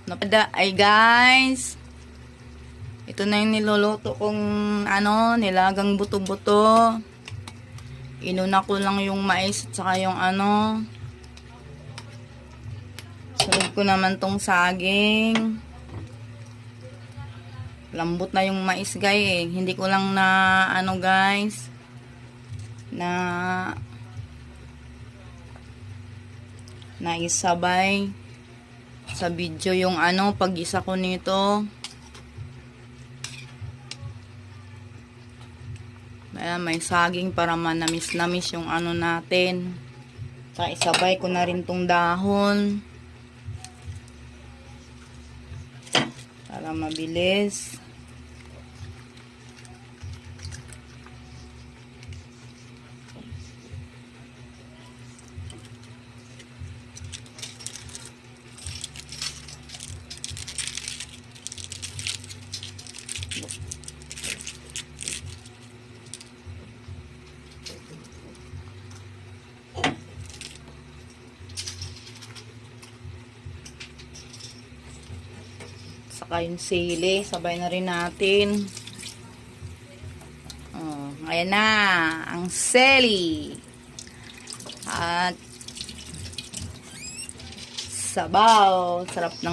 Napada ay guys. Ito na yung niluluto kong nilagang buto-buto. Inuna ko lang yung mais at saka yung sunod ko naman tong saging. Lambot na yung mais guys. Hindi ko lang na guys na isabay sa video yung pag-isa ko nito. Ayan, may saging para manamis-namis yung natin. Saka isabay ko na rin tong dahon para mabilis. Saka yung sili, sabay na rin natin. Oh, ayan na, ang sili. At sabaw, sarap ng